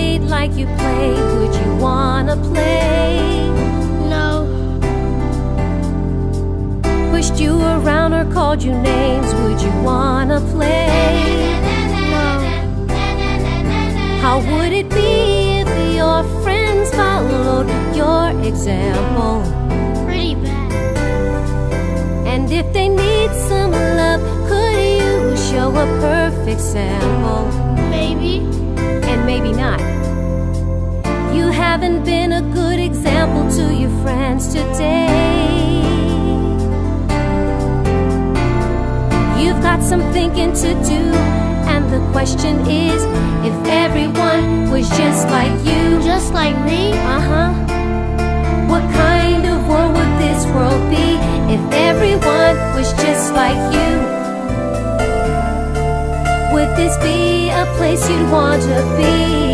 played like you played, would you wanna play? No. Pushed you around or called you names, would you wanna play? No. How would it be if your friends followed your example? Pretty bad. And if they need some love, could you show a perfect sample? Maybe. And maybe not. You haven't been a good example to your friends today. You've got some thinking to do, and the question is, if everyone was just like you, Just like me? what kind of world would this world be if everyone was just like you? Would this be a place you'd want to be?